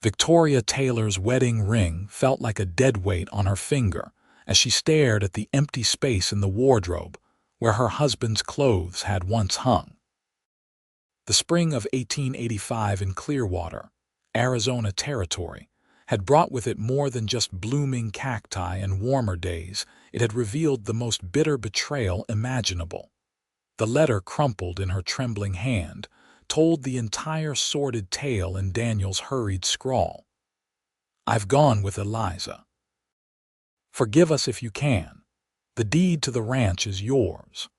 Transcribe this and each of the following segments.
Victoria Taylor's wedding ring felt like a deadweight on her finger as she stared at the empty space in the wardrobe where her husband's clothes had once hung. The spring of 1885 in Clearwater, Arizona Territory, had brought with it more than just blooming cacti and warmer days. It had revealed the most bitter betrayal imaginable. The letter, crumpled in her trembling hand, told the entire sordid tale in Daniel's hurried scrawl. "I've gone with Eliza. Forgive us if you can. The deed to the ranch is yours."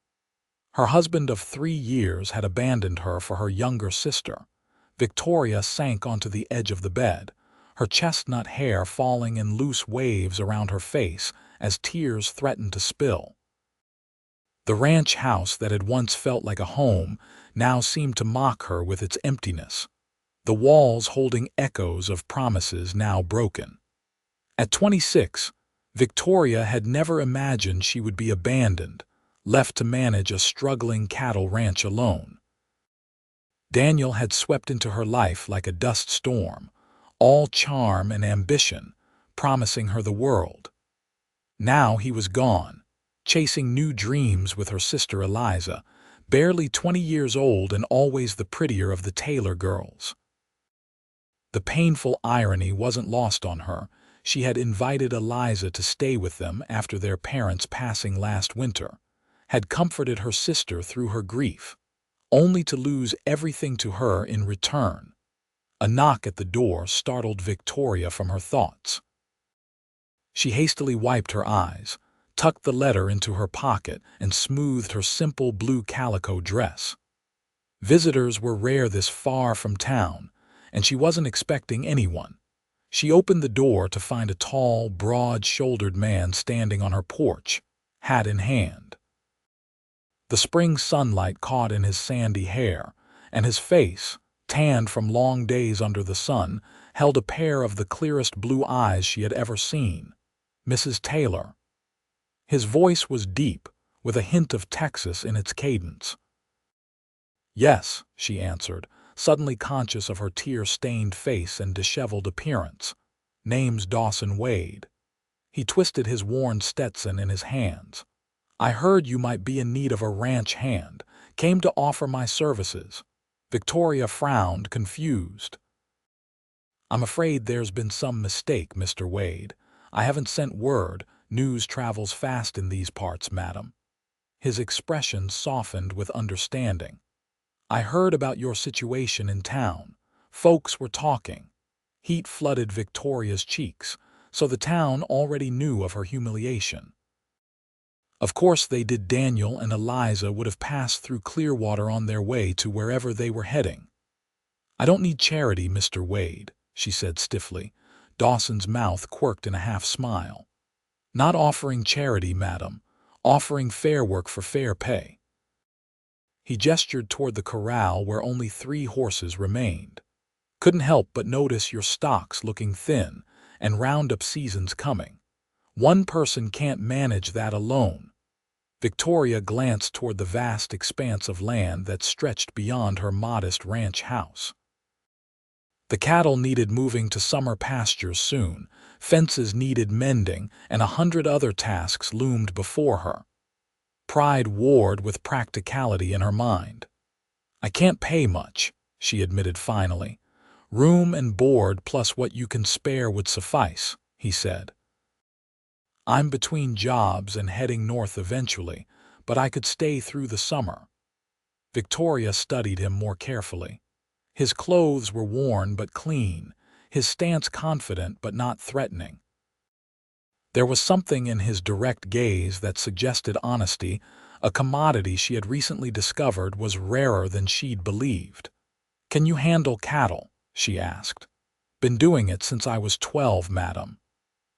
Her husband of 3 years had abandoned her for her younger sister. Victoria sank onto the edge of the bed, her chestnut hair falling in loose waves around her face as tears threatened to spill. The ranch house that had once felt like a home now seemed to mock her with its emptiness, the walls holding echoes of promises now broken. At 26, Victoria had never imagined she would be abandoned, left to manage a struggling cattle ranch alone. Daniel had swept into her life like a dust storm, all charm and ambition, promising her the world. Now he was gone, chasing new dreams with her sister Eliza, barely 20 years old and always the prettier of the Taylor girls. The painful irony wasn't lost on her. She had invited Eliza to stay with them after their parents' passing last winter, had comforted her sister through her grief, only to lose everything to her in return. A knock at the door startled Victoria from her thoughts. She hastily wiped her eyes, tucked the letter into her pocket, and smoothed her simple blue calico dress. Visitors were rare this far from town, and she wasn't expecting anyone. She opened the door to find a tall, broad-shouldered man standing on her porch, hat in hand. The spring sunlight caught in his sandy hair, and his face, tanned from long days under the sun, held a pair of the clearest blue eyes she had ever seen. "Mrs. Taylor." His voice was deep, with a hint of Texas in its cadence. "Yes," she answered, suddenly conscious of her tear-stained face and disheveled appearance. "Name's Dawson Wade." He twisted his worn Stetson in his hands. "I heard you might be in need of a ranch hand. Came to offer my services." Victoria frowned, confused. "I'm afraid there's been some mistake, Mr. Wade. I haven't sent word. News travels fast in these parts, madam." His expression softened with understanding. "I heard about your situation in town. Folks were talking." Heat flooded Victoria's cheeks, so the town already knew of her humiliation. Of course they did. Daniel and Eliza would have passed through Clearwater on their way to wherever they were heading. "I don't need charity, Mr. Wade," she said stiffly. Dawson's mouth quirked in a half-smile. "Not offering charity, madam. Offering fair work for fair pay." He gestured toward the corral where only 3 horses remained. "Couldn't help but notice your stock's looking thin, and roundup season's coming. One person can't manage that alone." Victoria glanced toward the vast expanse of land that stretched beyond her modest ranch house. The cattle needed moving to summer pastures soon, fences needed mending, and 100 other tasks loomed before her. Pride warred with practicality in her mind. "I can't pay much," she admitted finally. "Room and board plus what you can spare would suffice," he said. "I'm between jobs and heading north eventually, but I could stay through the summer." Victoria studied him more carefully. His clothes were worn but clean, his stance confident but not threatening. There was something in his direct gaze that suggested honesty, a commodity she had recently discovered was rarer than she'd believed. "Can you handle cattle?" she asked. "Been doing it since I was 12, madam."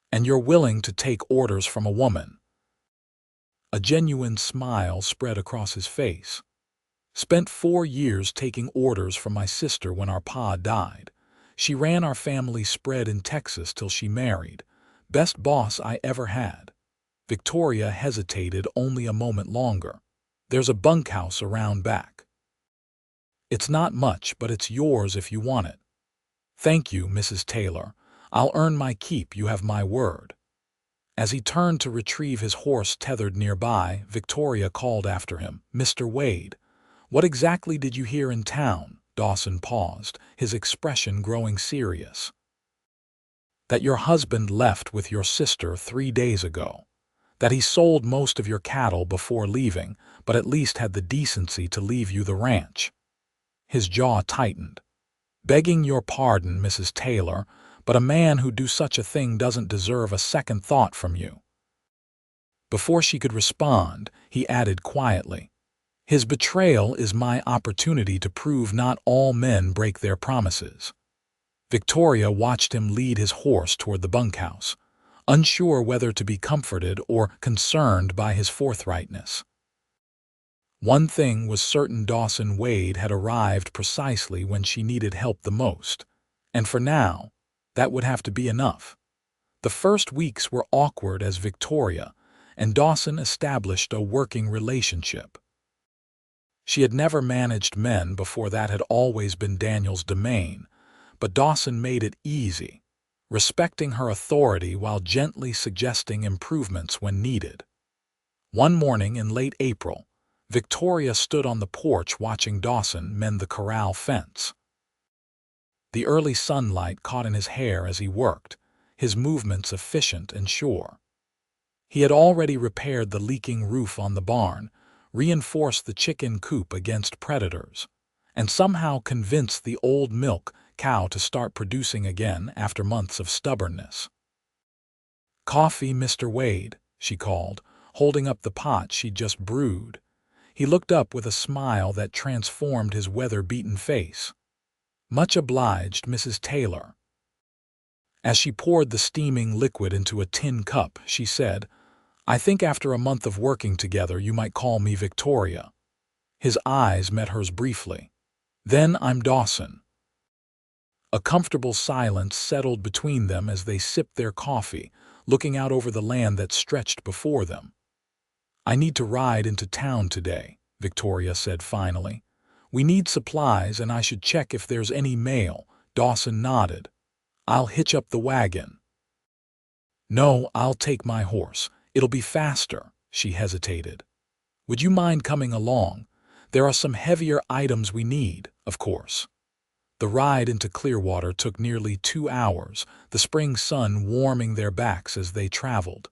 "And you're willing to take orders from a woman?" A genuine smile spread across his face. "Spent 4 years taking orders from my sister when our pa died. She ran our family spread in Texas till she married. Best boss I ever had." Victoria hesitated only a moment longer. "There's a bunkhouse around back." "It's not much, but it's yours if you want it." "Thank you, Mrs. Taylor. I'll earn my keep, you have my word." As he turned to retrieve his horse tethered nearby, Victoria called after him, "Mr. Wade, what exactly did you hear in town?" Dawson paused, his expression growing serious. "That your husband left with your sister 3 days ago. That he sold most of your cattle before leaving, but at least had the decency to leave you the ranch." His jaw tightened. "Begging your pardon, Mrs. Taylor, but a man who'd do such a thing doesn't deserve a second thought from you." Before she could respond, he added quietly, "His betrayal is my opportunity to prove not all men break their promises." Victoria watched him lead his horse toward the bunkhouse, unsure whether to be comforted or concerned by his forthrightness. One thing was certain: Dawson Wade had arrived precisely when she needed help the most, and for now, that would have to be enough. The first weeks were awkward as Victoria and Dawson established a working relationship. She had never managed men before, that had always been Daniel's domain, but Dawson made it easy, respecting her authority while gently suggesting improvements when needed. One morning in late April, Victoria stood on the porch watching Dawson mend the corral fence. The early sunlight caught in his hair as he worked, his movements efficient and sure. He had already repaired the leaking roof on the barn, reinforced the chicken coop against predators, and somehow convinced the old milk cow to start producing again after months of stubbornness. "Coffee, Mr. Wade," she called, holding up the pot she'd just brewed. He looked up with a smile that transformed his weather-beaten face. "Much obliged, Mrs. Taylor." As she poured the steaming liquid into a tin cup, she said, "I think after a month of working together you might call me Victoria." His eyes met hers briefly. "Then I'm Dawson." A comfortable silence settled between them as they sipped their coffee, looking out over the land that stretched before them. "I need to ride into town today," Victoria said finally. "We need supplies, and I should check if there's any mail." Dawson nodded. "I'll hitch up the wagon." "No, I'll take my horse. It'll be faster." She hesitated. "Would you mind coming along? There are some heavier items we need, of course." The ride into Clearwater took nearly 2 hours, the spring sun warming their backs as they traveled.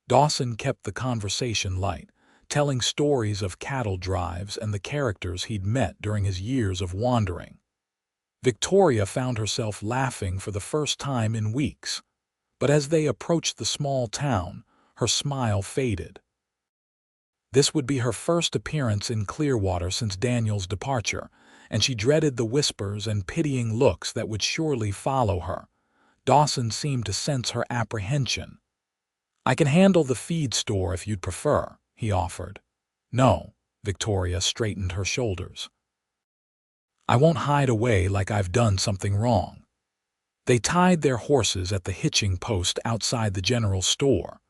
Dawson kept the conversation light, telling stories of cattle drives and the characters he'd met during his years of wandering. Victoria found herself laughing for the first time in weeks, but as they approached the small town, her smile faded. This would be her first appearance in Clearwater since Daniel's departure, and she dreaded the whispers and pitying looks that would surely follow her. Dawson seemed to sense her apprehension. "I can handle the feed store if you'd prefer," he offered. "No," Victoria straightened her shoulders. "I won't hide away like I've done something wrong." They tied their horses at the hitching post outside the general store.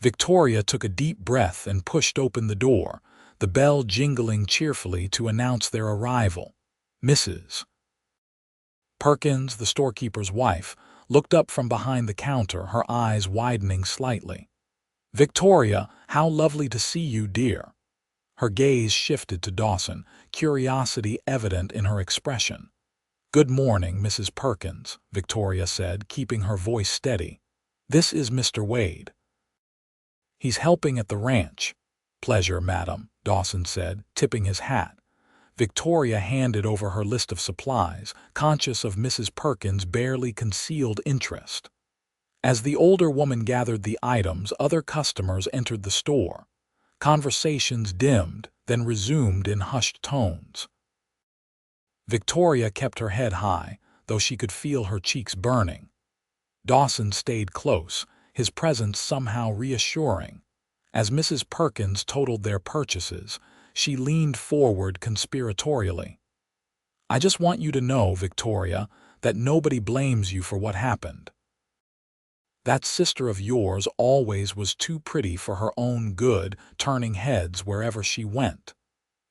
Victoria took a deep breath and pushed open the door, the bell jingling cheerfully to announce their arrival. Mrs. Perkins, the storekeeper's wife, looked up from behind the counter, her eyes widening slightly. "Victoria, how lovely to see you, dear." Her gaze shifted to Dawson, curiosity evident in her expression. "Good morning, Mrs. Perkins," Victoria said, keeping her voice steady. "This is Mr. Wade. He's helping at the ranch." "Pleasure, madam," Dawson said, tipping his hat. Victoria handed over her list of supplies, conscious of Mrs. Perkins' barely concealed interest. As the older woman gathered the items, other customers entered the store. Conversations dimmed, then resumed in hushed tones. Victoria kept her head high, though she could feel her cheeks burning. Dawson stayed close, his presence somehow reassuring. As Mrs. Perkins totaled their purchases, she leaned forward conspiratorially. "I just want you to know, Victoria, that nobody blames you for what happened. That sister of yours always was too pretty for her own good, turning heads wherever she went."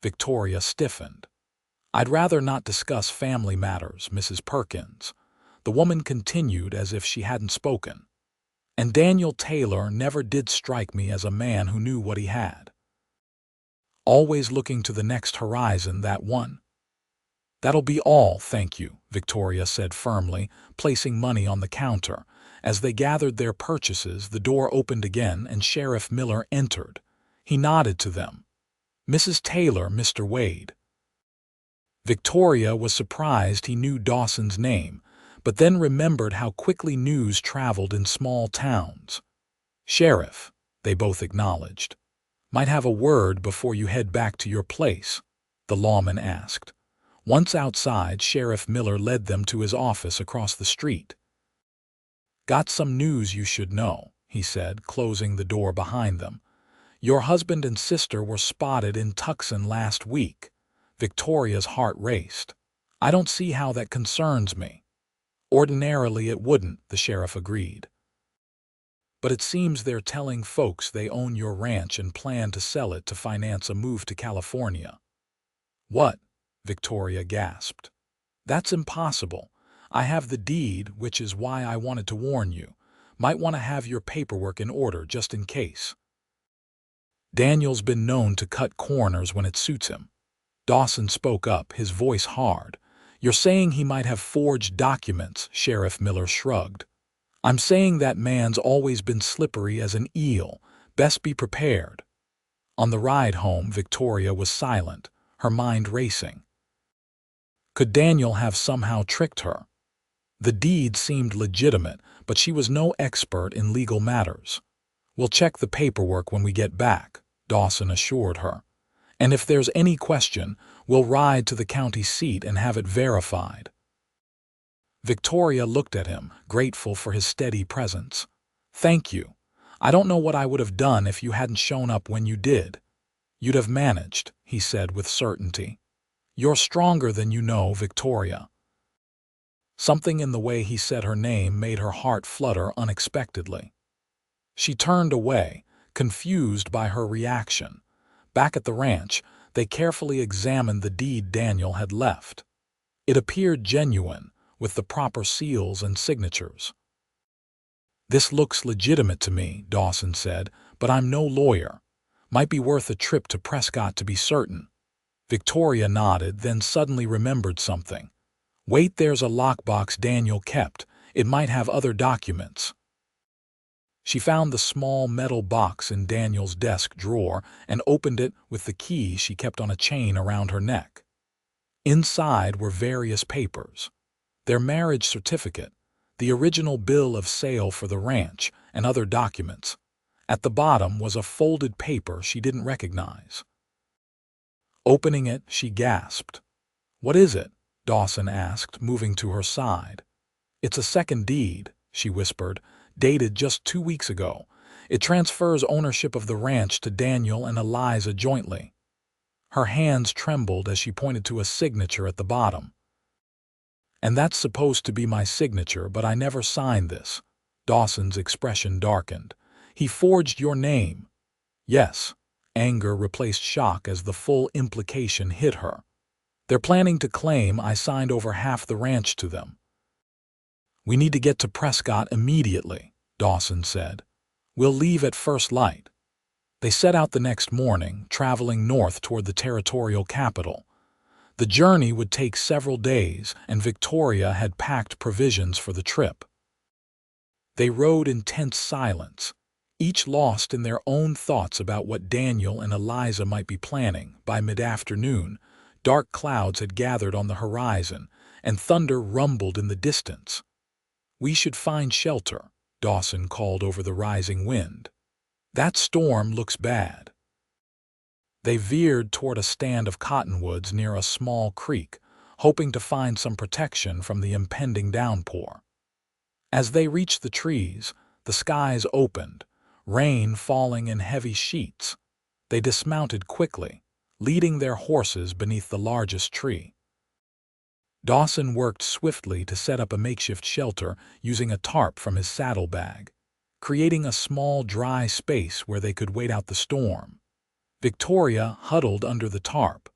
Victoria stiffened. I'd rather not discuss family matters, Mrs. Perkins. The woman continued as if she hadn't spoken. And Daniel Taylor never did strike me as a man who knew what he had. Always looking to the next horizon, that one. That'll be all, thank you, Victoria said firmly, placing money on the counter. As they gathered their purchases, the door opened again and Sheriff Miller entered. He nodded to them. Mrs. Taylor, Mr. Wade. Victoria was surprised he knew Dawson's name, but then remembered how quickly news traveled in small towns. Sheriff, they both acknowledged. Might have a word before you head back to your place, the lawman asked. Once outside, Sheriff Miller led them to his office across the street. Got some news you should know, he said, closing the door behind them. Your husband and sister were spotted in Tucson last week. Victoria's heart raced. I don't see how that concerns me. Ordinarily it wouldn't, the sheriff agreed. But it seems they're telling folks they own your ranch and plan to sell it to finance a move to California. What? Victoria gasped. That's impossible. I have the deed, which is why I wanted to warn you. Might want to have your paperwork in order just in case. Daniel's been known to cut corners when it suits him. Dawson spoke up, his voice hard. You're saying he might have forged documents, Sheriff Miller shrugged. I'm saying that man's always been slippery as an eel. Best be prepared. On the ride home, Victoria was silent, her mind racing. Could Daniel have somehow tricked her? The deed seemed legitimate, but she was no expert in legal matters. We'll check the paperwork when we get back, Dawson assured her. And if there's any question, we'll ride to the county seat and have it verified. Victoria looked at him, grateful for his steady presence. Thank you. I don't know what I would have done if you hadn't shown up when you did. You'd have managed, he said with certainty. You're stronger than you know, Victoria. Something in the way he said her name made her heart flutter unexpectedly. She turned away, confused by her reaction. Back at the ranch, they carefully examined the deed Daniel had left. It appeared genuine, with the proper seals and signatures. This looks legitimate to me, Dawson said, but I'm no lawyer. Might be worth a trip to Prescott to be certain. Victoria nodded, then suddenly remembered something. Wait, there's a lockbox Daniel kept. It might have other documents. She found the small metal box in Daniel's desk drawer and opened it with the key she kept on a chain around her neck. Inside were various papers. Their marriage certificate, the original bill of sale for the ranch, and other documents. At the bottom was a folded paper she didn't recognize. Opening it, she gasped. What is it? Dawson asked, moving to her side. It's a second deed, she whispered, dated just 2 weeks ago. It transfers ownership of the ranch to Daniel and Eliza jointly. Her hands trembled as she pointed to a signature at the bottom. And that's supposed to be my signature, but I never signed this. Dawson's expression darkened. He forged your name. Yes. Anger replaced shock as the full implication hit her. They're planning to claim I signed over half the ranch to them. We need to get to Prescott immediately, Dawson said. We'll leave at first light. They set out the next morning, traveling north toward the territorial capital. The journey would take several days, and Victoria had packed provisions for the trip. They rode in tense silence, each lost in their own thoughts about what Daniel and Eliza might be planning. By mid-afternoon, dark clouds had gathered on the horizon, and thunder rumbled in the distance. We should find shelter, Dawson called over the rising wind. That storm looks bad. They veered toward a stand of cottonwoods near a small creek, hoping to find some protection from the impending downpour. As they reached the trees, the skies opened, rain falling in heavy sheets. They dismounted quickly, leading their horses beneath the largest tree. Dawson worked swiftly to set up a makeshift shelter using a tarp from his saddlebag, creating a small dry space where they could wait out the storm. Victoria huddled under the tarp,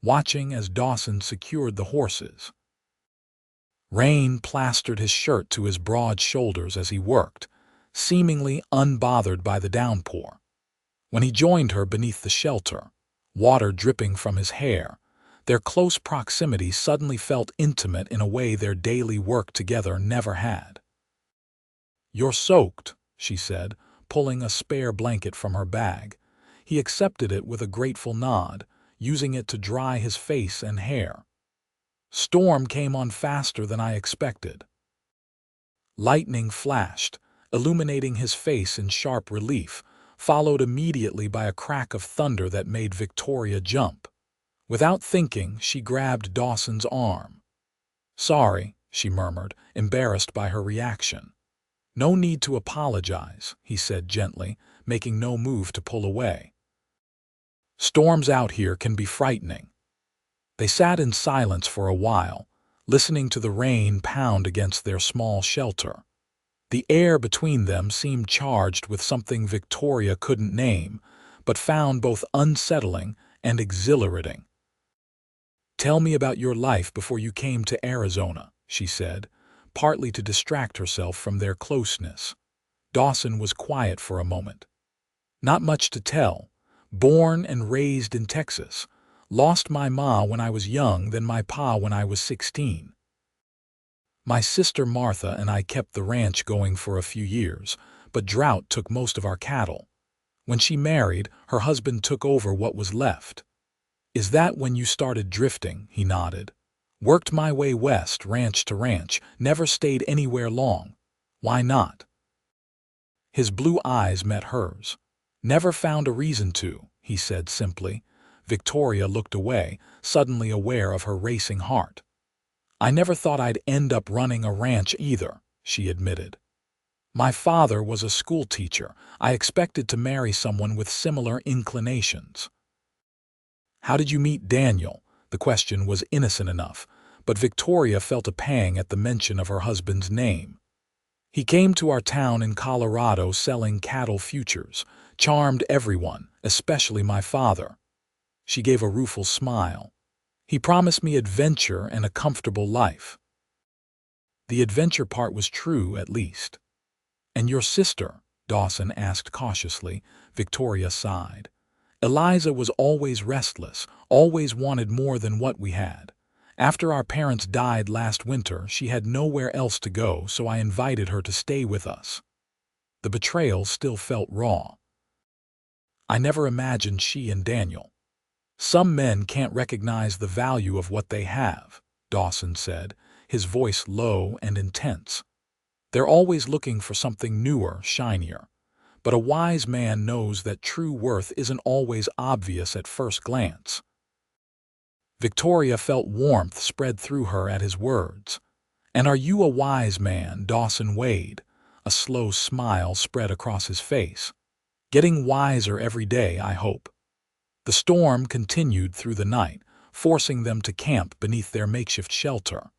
watching as Dawson secured the horses. Rain plastered his shirt to his broad shoulders as he worked, seemingly unbothered by the downpour. When he joined her beneath the shelter, water dripping from his hair, their close proximity suddenly felt intimate in a way their daily work together never had. "You're soaked," she said, pulling a spare blanket from her bag. He accepted it with a grateful nod, using it to dry his face and hair. "Storm came on faster than I expected." Lightning flashed, illuminating his face in sharp relief, followed immediately by a crack of thunder that made Victoria jump. Without thinking, she grabbed Dawson's arm. "Sorry," she murmured, embarrassed by her reaction. "No need to apologize," he said gently, making no move to pull away. "Storms out here can be frightening." They sat in silence for a while, listening to the rain pound against their small shelter. The air between them seemed charged with something Victoria couldn't name, but found both unsettling and exhilarating. "Tell me about your life before you came to Arizona," she said, partly to distract herself from their closeness. Dawson was quiet for a moment. "Not much to tell. Born and raised in Texas. Lost my ma when I was young, then my pa when I was 16. My sister Martha and I kept the ranch going for a few years, but drought took most of our cattle. When she married, her husband took over what was left." "Is that when you started drifting?" He nodded. "Worked my way west, ranch to ranch, never stayed anywhere long. Why not?" His blue eyes met hers. "Never found a reason to," he said simply. Victoria looked away, suddenly aware of her racing heart. "I never thought I'd end up running a ranch either," she admitted. "My father was a school teacher. I expected to marry someone with similar inclinations." "How did you meet Daniel?" The question was innocent enough, but Victoria felt a pang at the mention of her husband's name. "He came to our town in Colorado selling cattle futures, charmed everyone, especially my father." She gave a rueful smile. "He promised me adventure and a comfortable life." The adventure part was true, at least. "And your sister?" Dawson asked cautiously. Victoria sighed. "Eliza was always restless, always wanted more than what we had. After our parents died last winter, she had nowhere else to go, so I invited her to stay with us." The betrayal still felt raw. "I never imagined she and Daniel." "Some men can't recognize the value of what they have," Dawson said, his voice low and intense. "They're always looking for something newer, shinier. But a wise man knows that true worth isn't always obvious at first glance." Victoria felt warmth spread through her at his words. "And are you a wise man, Dawson Wade?" A slow smile spread across his face. "Getting wiser every day, I hope." The storm continued through the night, forcing them to camp beneath their makeshift shelter.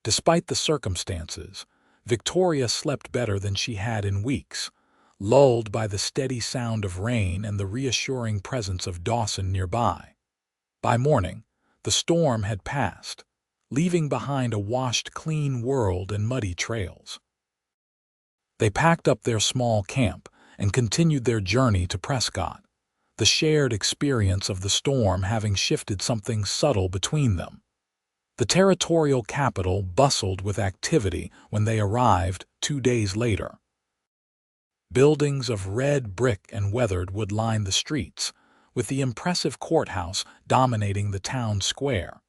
Despite the circumstances, Victoria slept better than she had in weeks, lulled by the steady sound of rain and the reassuring presence of Dawson nearby. By morning, the storm had passed, leaving behind a washed clean world and muddy trails. They packed up their small camp and continued their journey to Prescott, the shared experience of the storm having shifted something subtle between them. The territorial capital bustled with activity when they arrived 2 days later. Buildings of red brick and weathered wood lined the streets, with the impressive courthouse dominating the town square.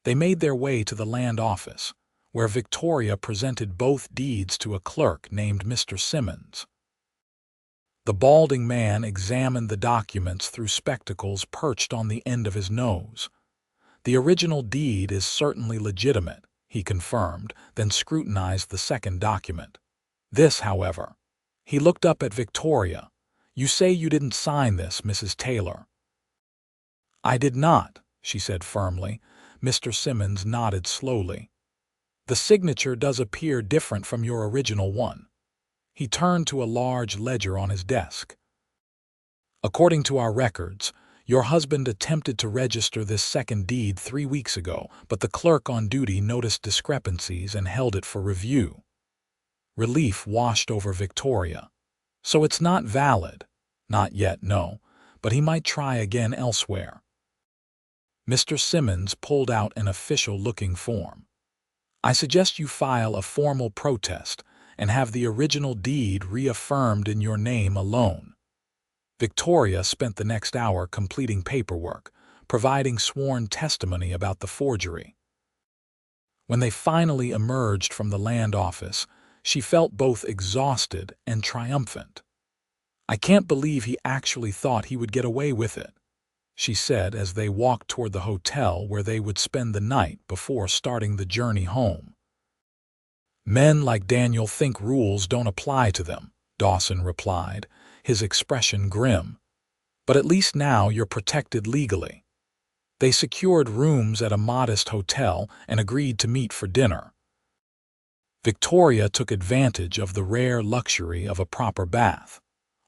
They made their way to the land office, where Victoria presented both deeds to a clerk named Mr. Simmons. The balding man examined the documents through spectacles perched on the end of his nose. "The original deed is certainly legitimate," he confirmed, then scrutinized the second document. "This, however." He looked up at Victoria. "You say you didn't sign this, Mrs. Taylor." "I did not," she said firmly. Mr. Simmons nodded slowly. "The signature does appear different from your original one." He turned to a large ledger on his desk. "According to our records, Your husband attempted to register this second deed 3 weeks ago, but the clerk on duty noticed discrepancies and held it for review. Relief washed over Victoria. So it's not valid? Not yet, no, but he might try again elsewhere. Mr. Simmons pulled out an official-looking form. I suggest you file a formal protest and have the original deed reaffirmed in your name alone. Victoria spent the next hour completing paperwork, providing sworn testimony about the forgery. When they finally emerged from the land office, she felt both exhausted and triumphant. I can't believe he actually thought he would get away with it, she said as they walked toward the hotel where they would spend the night before starting the journey home. Men like Daniel think rules don't apply to them, Dawson replied, his expression grim. But at least now you're protected legally. They secured rooms at a modest hotel and agreed to meet for dinner. Victoria took advantage of the rare luxury of a proper bath,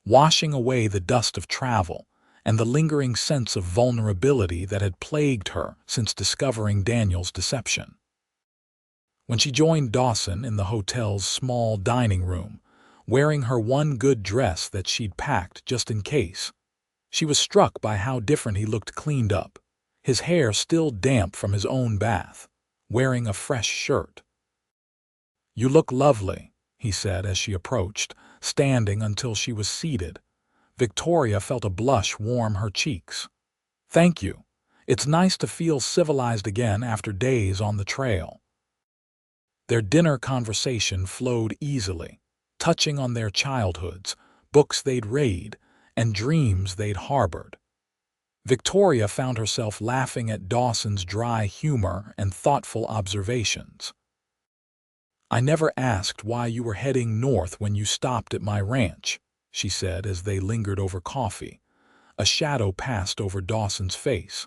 washing away the dust of travel and the lingering sense of vulnerability that had plagued her since discovering Daniel's deception. When she joined Dawson in the hotel's small dining room, wearing her one good dress that she'd packed just in case, she was struck by how different he looked cleaned up, his hair still damp from his own bath, wearing a fresh shirt. "You look lovely," he said as she approached, standing until she was seated. Victoria felt a blush warm her cheeks. "Thank you. It's nice to feel civilized again after days on the trail." Their dinner conversation flowed easily, touching on their childhoods, books they'd read, and dreams they'd harbored. Victoria found herself laughing at Dawson's dry humor and thoughtful observations. "I never asked why you were heading north when you stopped at my ranch," she said as they lingered over coffee. A shadow passed over Dawson's face.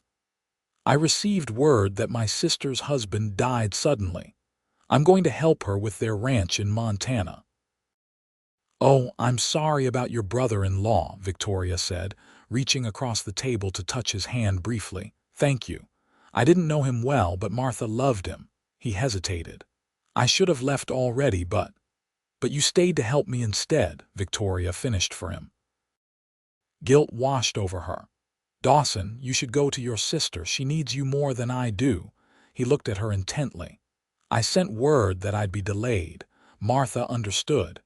"I received word that my sister's husband died suddenly. I'm going to help her with their ranch in Montana." "Oh, I'm sorry about your brother-in-law," Victoria said, reaching across the table to touch his hand briefly. "Thank you. I didn't know him well, but Martha loved him." He hesitated. "I should have left already, but you stayed to help me instead," Victoria finished for him. Guilt washed over her. "Dawson, you should go to your sister. She needs you more than I do." He looked at her intently. "I sent word that I'd be delayed. Martha understood."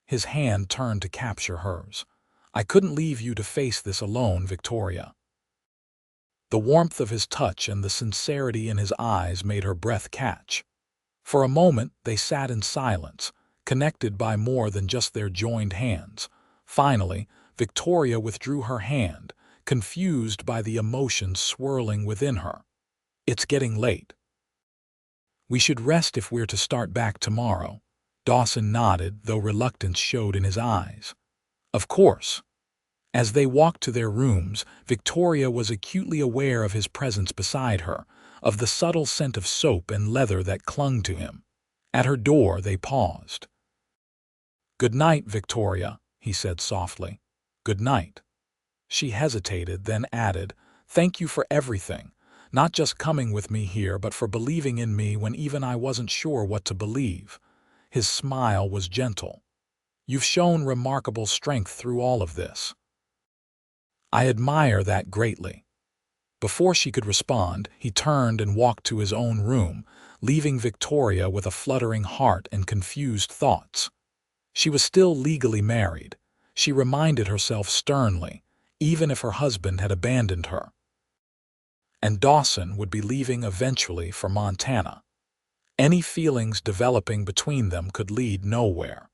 His hand turned to capture hers. "I couldn't leave you to face this alone, Victoria." The warmth of his touch and the sincerity in his eyes made her breath catch. For a moment they sat in silence, connected by more than just their joined hands. Finally, Victoria withdrew her hand, confused by the emotions swirling within her. "It's getting late." "We should rest if we're to start back tomorrow." Dawson nodded, though reluctance showed in his eyes. "Of course." As they walked to their rooms, Victoria was acutely aware of his presence beside her, of the subtle scent of soap and leather that clung to him. At her door they paused. "Good night, Victoria," he said softly. "Good night." She hesitated, then added, "Thank you for everything, not just coming with me here, but for believing in me when even I wasn't sure what to believe." His smile was gentle. "You've shown remarkable strength through all of this." "I admire that greatly." Before she could respond, he turned and walked to his own room, leaving Victoria with a fluttering heart and confused thoughts. She was still legally married, she reminded herself sternly, even if her husband had abandoned her. And Dawson would be leaving eventually for Montana. Any feelings developing between them could lead nowhere.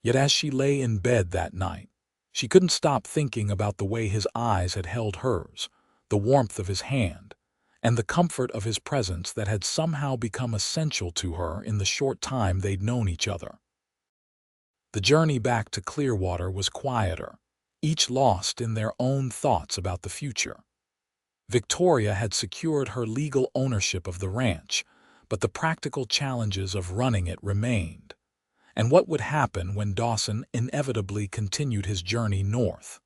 Yet as she lay in bed that night, she couldn't stop thinking about the way his eyes had held hers, the warmth of his hand, and the comfort of his presence that had somehow become essential to her in the short time they'd known each other. The journey back to Clearwater was quieter, each lost in their own thoughts about the future. Victoria had secured her legal ownership of the ranch, but the practical challenges of running it remained. And what would happen when Dawson inevitably continued his journey north?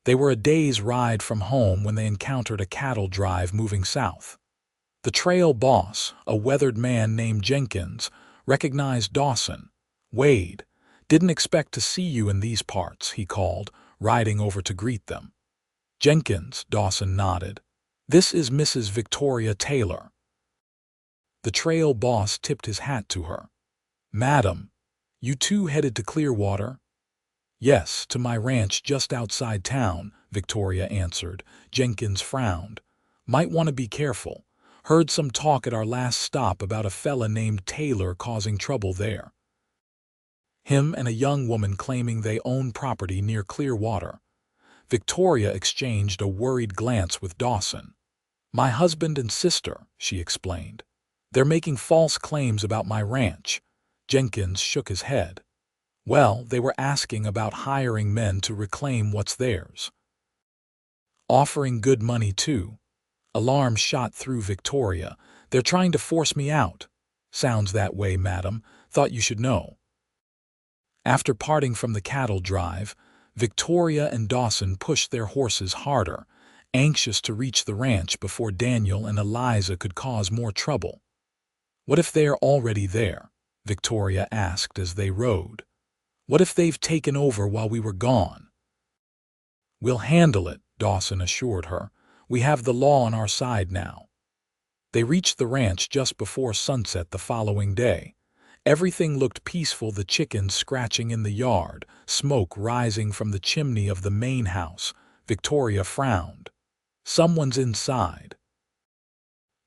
They were a day's ride from home when they encountered a cattle drive moving south. The trail boss, a weathered man named Jenkins, recognized Dawson. "Wade, didn't expect to see you in these parts," he called, riding over to greet them. "Jenkins," Dawson nodded. "This is Mrs. Victoria Taylor." The trail boss tipped his hat to her. "Madam, you two headed to Clearwater?" "Yes, to my ranch just outside town," Victoria answered. Jenkins frowned. "Might want to be careful. Heard some talk at our last stop about a fella named Taylor causing trouble there. Him and a young woman claiming they own property near Clearwater." Victoria exchanged a worried glance with Dawson. "My husband and sister," she explained. "They're making false claims about my ranch." Jenkins shook his head. "Well, they were asking about hiring men to reclaim what's theirs. Offering good money, too." Alarm shot through Victoria. "They're trying to force me out." "Sounds that way, madam. Thought you should know." After parting from the cattle drive, Victoria and Dawson pushed their horses harder, anxious to reach the ranch before Daniel and Eliza could cause more trouble. "What if they're already there?" Victoria asked as they rode. "What if they've taken over while we were gone?" "We'll handle it," Dawson assured her. "We have the law on our side now." They reached the ranch just before sunset the following day. Everything looked peaceful, the chickens scratching in the yard, smoke rising from the chimney of the main house. Victoria frowned. "Someone's inside."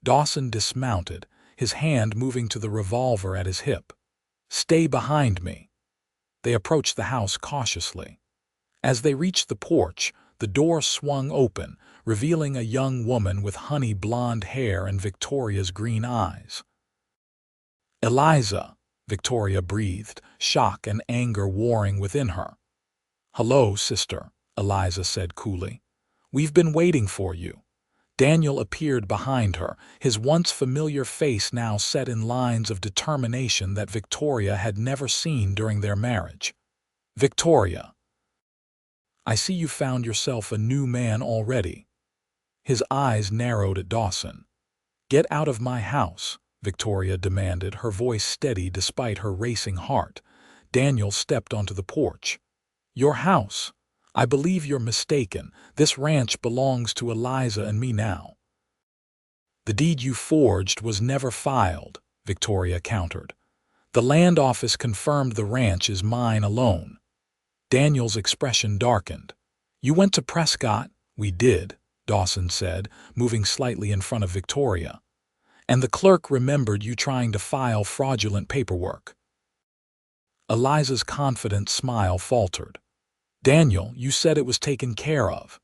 Dawson dismounted, his hand moving to the revolver at his hip. "Stay behind me." They approached the house cautiously. As they reached the porch, the door swung open, revealing a young woman with honey blonde hair and Victoria's green eyes. "Eliza," Victoria breathed, shock and anger warring within her. "Hello, sister," Eliza said coolly. "We've been waiting for you." Daniel appeared behind her, his once familiar face now set in lines of determination that Victoria had never seen during their marriage. "Victoria, I see you found yourself a new man already." His eyes narrowed at Dawson. "Get out of my house," Victoria demanded, her voice steady despite her racing heart. Daniel stepped onto the porch. "Your house? I believe you're mistaken. This ranch belongs to Eliza and me now." "The deed you forged was never filed," Victoria countered. "The land office confirmed the ranch is mine alone." Daniel's expression darkened. "You went to Prescott?" "We did," Dawson said, moving slightly in front of Victoria. "And the clerk remembered you trying to file fraudulent paperwork." Eliza's confident smile faltered. "Daniel, you said it was taken care of."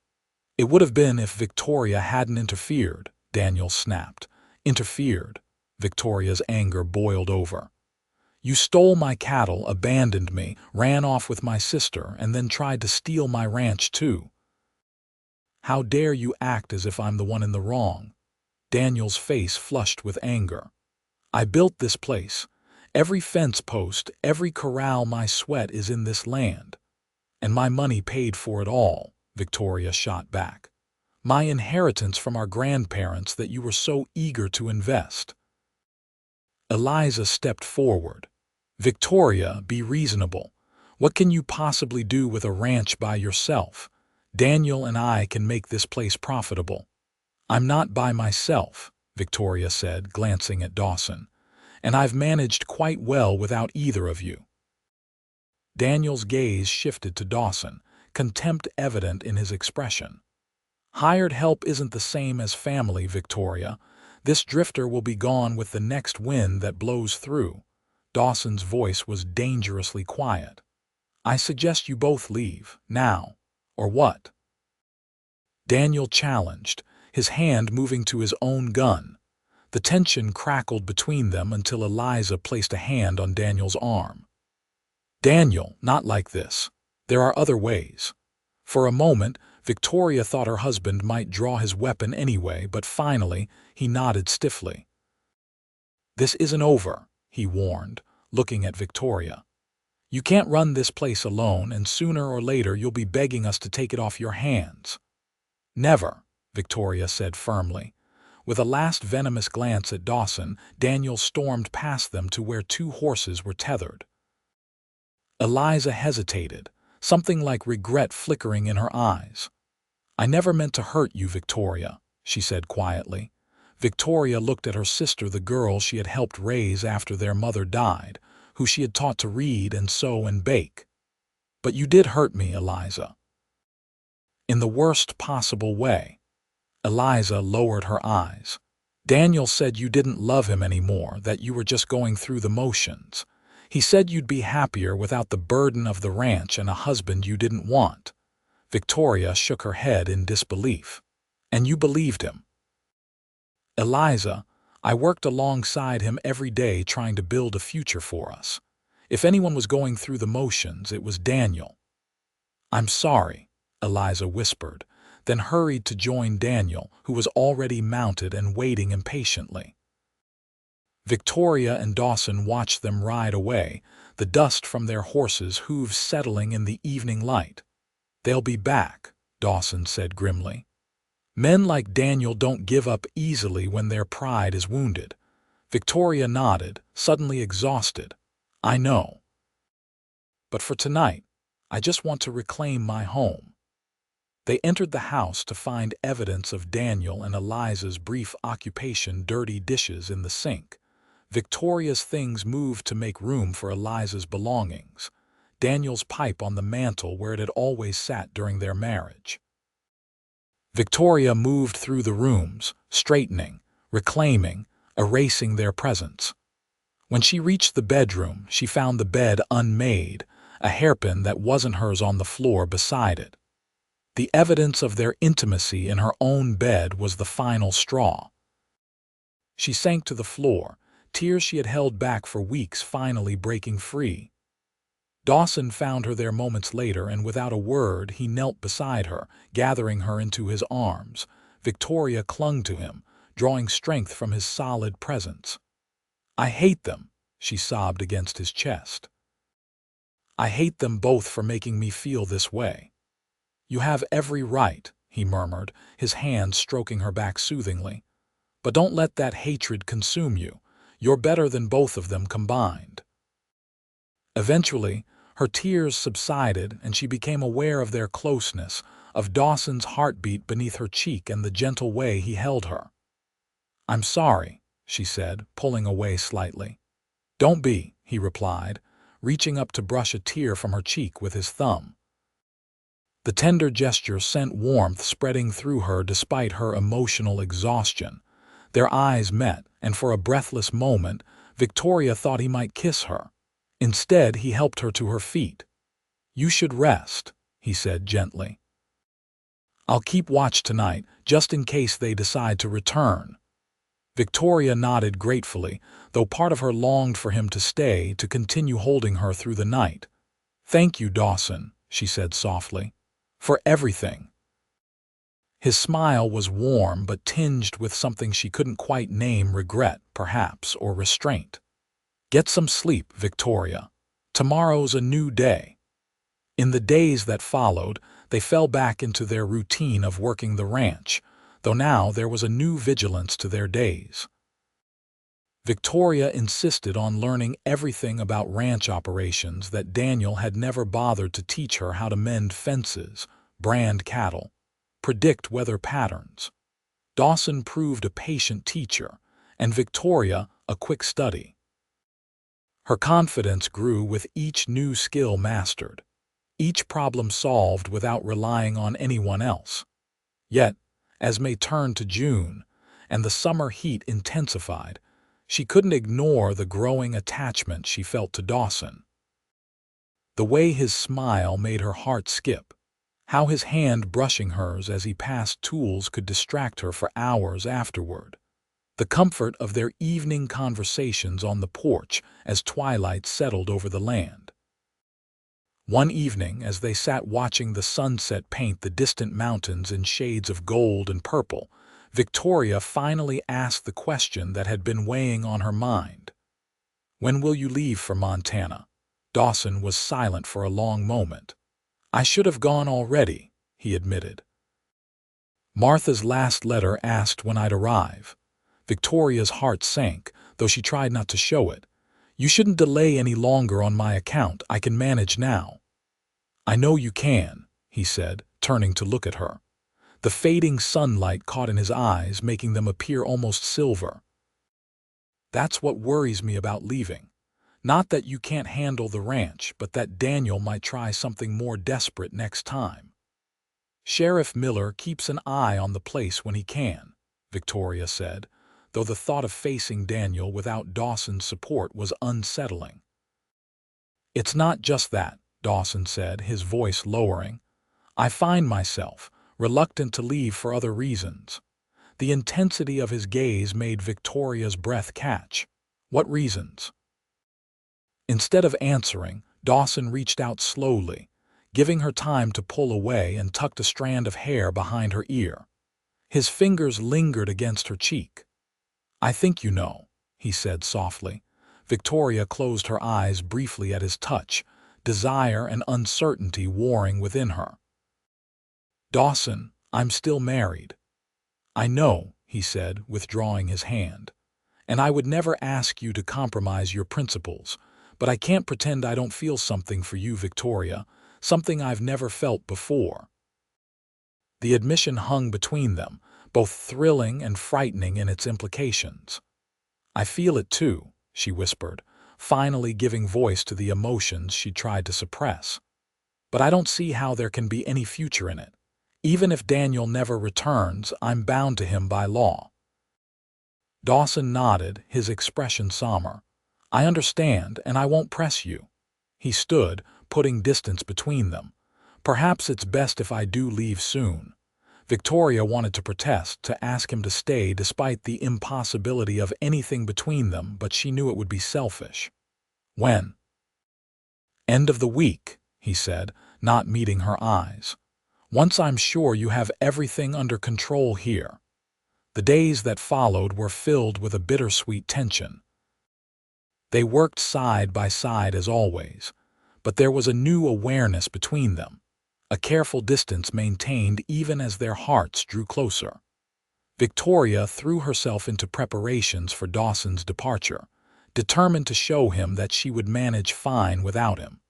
"It would have been if Victoria hadn't interfered," Daniel snapped. "Interfered?" Victoria's anger boiled over. "You stole my cattle, abandoned me, ran off with my sister, and then tried to steal my ranch too. How dare you act as if I'm the one in the wrong?" Daniel's face flushed with anger. "I built this place. Every fence post, every corral, my sweat is in this land. And my money paid for it all," Victoria shot back. "My inheritance from our grandparents that you were so eager to invest." Eliza stepped forward. "Victoria, be reasonable. What can you possibly do with a ranch by yourself? Daniel and I can make this place profitable." "I'm not by myself," Victoria said, glancing at Dawson. "And I've managed quite well without either of you." Daniel's gaze shifted to Dawson, contempt evident in his expression. "Hired help isn't the same as family, Victoria. This drifter will be gone with the next wind that blows through." Dawson's voice was dangerously quiet. "I suggest you both leave, now. Or what?" Daniel challenged, his hand moving to his own gun. The tension crackled between them until Eliza placed a hand on Daniel's arm. "Daniel, not like this. There are other ways." For a moment, Victoria thought her husband might draw his weapon anyway, but finally, he nodded stiffly. "This isn't over," he warned, looking at Victoria. You can't run this place alone, and sooner or later you'll be begging us to take it off your hands." "Never," Victoria said firmly. With a last venomous glance at Dawson, Daniel stormed past them to where two horses were tethered. Eliza hesitated, something like regret flickering in her eyes. "I never meant to hurt you, Victoria," she said quietly. Victoria looked at her sister, the girl she had helped raise after their mother died, who she had taught to read and sew and bake. "But you did hurt me, Eliza." "In the worst possible way." Eliza lowered her eyes. "Daniel said you didn't love him anymore, that you were just going through the motions. He said you'd be happier without the burden of the ranch and a husband you didn't want." Victoria shook her head in disbelief. "And you believed him?" "Eliza, I worked alongside him every day trying to build a future for us. If anyone was going through the motions, it was Daniel." "I'm sorry," Eliza whispered, then hurried to join Daniel, who was already mounted and waiting impatiently. Victoria and Dawson watched them ride away, the dust from their horses' hooves settling in the evening light. "They'll be back," Dawson said grimly. "Men like Daniel don't give up easily when their pride is wounded." Victoria nodded, suddenly exhausted. "I know. But for tonight, I just want to reclaim my home." They entered the house to find evidence of Daniel and Eliza's brief occupation: dirty dishes in the sink. Victoria's things moved to make room for Eliza's belongings. Daniel's pipe on the mantel where it had always sat during their marriage. Victoria moved through the rooms, straightening, reclaiming, erasing their presence. When she reached the bedroom, she found the bed unmade, a hairpin that wasn't hers on the floor beside it. The evidence of their intimacy in her own bed was the final straw. She sank to the floor, tears she had held back for weeks finally breaking free. Dawson found her there moments later, and without a word he knelt beside her, gathering her into his arms. Victoria clung to him, drawing strength from his solid presence. "I hate them," she sobbed against his chest. "I hate them both for making me feel this way." "You have every right," he murmured, his hand stroking her back soothingly. "But don't let that hatred consume you. You're better than both of them combined." Eventually, her tears subsided and she became aware of their closeness, of Dawson's heartbeat beneath her cheek and the gentle way he held her. "I'm sorry," she said, pulling away slightly. "Don't be," he replied, reaching up to brush a tear from her cheek with his thumb. The tender gesture sent warmth spreading through her despite her emotional exhaustion. Their eyes met, and for a breathless moment, Victoria thought he might kiss her. Instead, he helped her to her feet. "You should rest," he said gently. "I'll keep watch tonight, just in case they decide to return." Victoria nodded gratefully, though part of her longed for him to stay, to continue holding her through the night. "Thank you, Dawson," she said softly. "For everything." His smile was warm but tinged with something she couldn't quite name: regret, perhaps, or restraint. "Get some sleep, Victoria. Tomorrow's a new day." In the days that followed, they fell back into their routine of working the ranch, though now there was a new vigilance to their days. Victoria insisted on learning everything about ranch operations that Daniel had never bothered to teach her: how to mend fences, brand cattle, predict weather patterns. Dawson proved a patient teacher, and Victoria a quick study. Her confidence grew with each new skill mastered, each problem solved without relying on anyone else. Yet, as May turned to June, and the summer heat intensified, she couldn't ignore the growing attachment she felt to Dawson. The way his smile made her heart skip, how his hand brushing hers as he passed tools could distract her for hours afterward. The comfort of their evening conversations on the porch as twilight settled over the land. One evening, as they sat watching the sunset paint the distant mountains in shades of gold and purple, Victoria finally asked the question that had been weighing on her mind. "When will you leave for Montana?" Dawson was silent for a long moment. "I should have gone already," he admitted. "Martha's last letter asked when I'd arrive." Victoria's heart sank, though she tried not to show it. "You shouldn't delay any longer on my account. I can manage now." "I know you can," he said, turning to look at her. The fading sunlight caught in his eyes, making them appear almost silver. "That's what worries me about leaving. Not that you can't handle the ranch, but that Daniel might try something more desperate next time." "Sheriff Miller keeps an eye on the place when he can," Victoria said, though the thought of facing Daniel without Dawson's support was unsettling. "It's not just that," Dawson said, his voice lowering. "I find myself reluctant to leave for other reasons." The intensity of his gaze made Victoria's breath catch. "What reasons?" Instead of answering, Dawson reached out slowly, giving her time to pull away, and tucked a strand of hair behind her ear. His fingers lingered against her cheek. "I think you know," he said softly. Victoria closed her eyes briefly at his touch, desire and uncertainty warring within her. "Dawson, I'm still married." "I know," he said, withdrawing his hand. "And I would never ask you to compromise your principles, but I can't pretend I don't feel something for you, Victoria, something I've never felt before." The admission hung between them, both thrilling and frightening in its implications. "I feel it too," she whispered, finally giving voice to the emotions she tried to suppress. "But I don't see how there can be any future in it. Even if Daniel never returns, I'm bound to him by law." Dawson nodded, his expression somber. "I understand, and I won't press you." He stood, putting distance between them. "Perhaps it's best if I do leave soon." Victoria wanted to protest, to ask him to stay despite the impossibility of anything between them, but she knew it would be selfish. "When?" "End of the week," he said, not meeting her eyes. "Once I'm sure you have everything under control here." The days that followed were filled with a bittersweet tension. They worked side by side as always, but there was a new awareness between them, a careful distance maintained even as their hearts drew closer. Victoria threw herself into preparations for Dawson's departure, determined to show him that she would manage fine without him.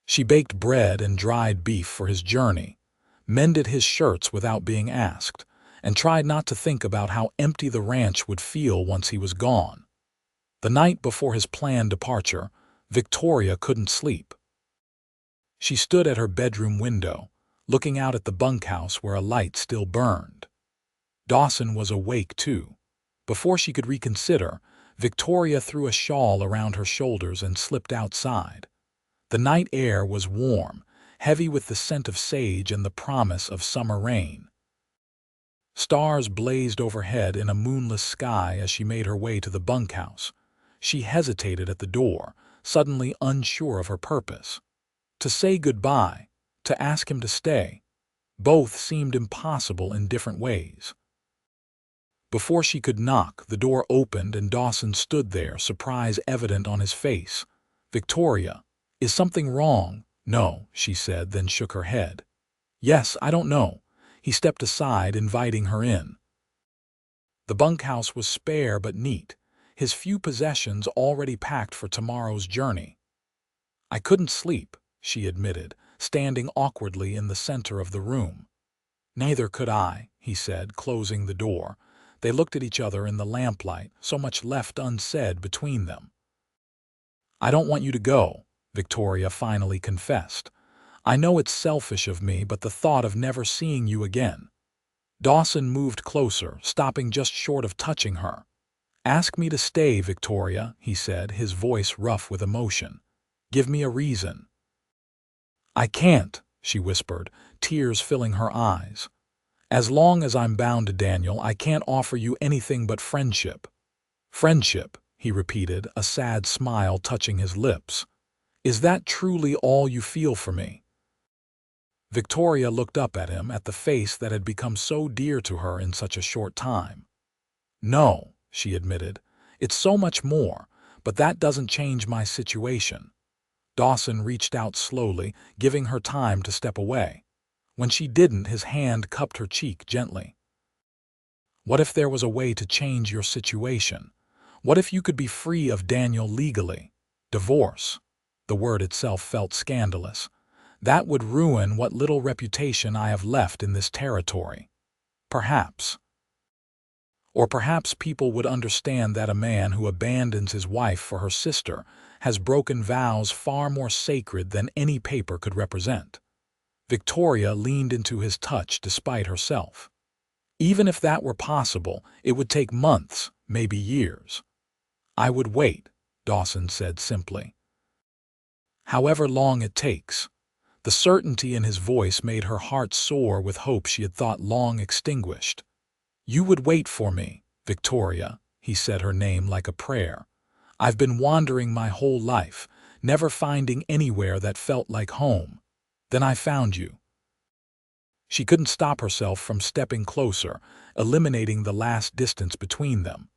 She baked bread and dried beef for his journey, mended his shirts without being asked, and tried not to think about how empty the ranch would feel once he was gone. The night before his planned departure, Victoria couldn't sleep. She stood at her bedroom window, looking out at the bunkhouse where a light still burned. Dawson was awake too. Before she could reconsider, Victoria threw a shawl around her shoulders and slipped outside. The night air was warm, heavy with the scent of sage and the promise of summer rain. Stars blazed overhead in a moonless sky as she made her way to the bunkhouse. She hesitated at the door, suddenly unsure of her purpose. To say goodbye, to ask him to stay, both seemed impossible in different ways. Before she could knock, the door opened and Dawson stood there, surprise evident on his face. "Victoria, is something wrong?" "No," she said, then shook her head. "Yes, I don't know." He stepped aside, inviting her in. The bunkhouse was spare but neat, his few possessions already packed for tomorrow's journey. "I couldn't sleep," she admitted, standing awkwardly in the center of the room. "Neither could I," he said, closing the door. They looked at each other in the lamplight, so much left unsaid between them. "I don't want you to go," Victoria finally confessed. "I know it's selfish of me, but the thought of never seeing you again." Dawson moved closer, stopping just short of touching her. "Ask me to stay, Victoria," he said, his voice rough with emotion. "Give me a reason." "I can't," she whispered, tears filling her eyes. "As long as I'm bound to Daniel, I can't offer you anything but friendship." "Friendship," he repeated, a sad smile touching his lips. "Is that truly all you feel for me?" Victoria looked up at him, at the face that had become so dear to her in such a short time. "No," she admitted. "It's so much more, but that doesn't change my situation." Dawson reached out slowly, giving her time to step away. When she didn't, his hand cupped her cheek gently. What if there was a way to change your situation? What if you could be free of Daniel legally? Divorce. The word itself felt scandalous. That would ruin what little reputation I have left in this territory. Perhaps. Or perhaps people would understand that a man who abandons his wife for her sister has broken vows far more sacred than any paper could represent. Victoria leaned into his touch despite herself. Even if that were possible, it would take months, maybe years. I would wait, Dawson said simply. However long it takes. The certainty in his voice made her heart soar with hope she had thought long extinguished. You would wait for me, Victoria, he said her name like a prayer. I've been wandering my whole life, never finding anywhere that felt like home. Then I found you. She couldn't stop herself from stepping closer, eliminating the last distance between them.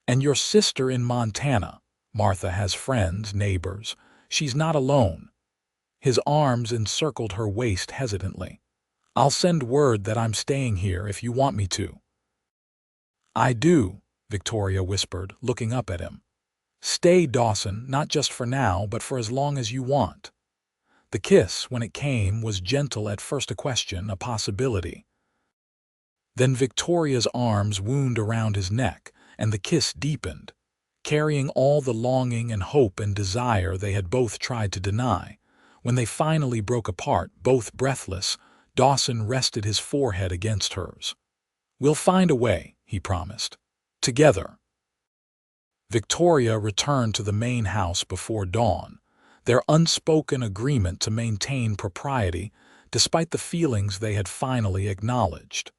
And your sister in Montana. Martha has friends, neighbors. She's not alone. His arms encircled her waist hesitantly. I'll send word that I'm staying here if you want me to. I do, Victoria whispered, looking up at him. Stay, Dawson, not just for now, but for as long as you want. The kiss, when it came, was gentle at first, a question, a possibility. Then Victoria's arms wound around his neck, and the kiss deepened, carrying all the longing and hope and desire they had both tried to deny. When they finally broke apart, both breathless, Dawson rested his forehead against hers. We'll find a way, he promised. Together. Victoria returned to the main house before dawn, their unspoken agreement to maintain propriety despite the feelings they had finally acknowledged.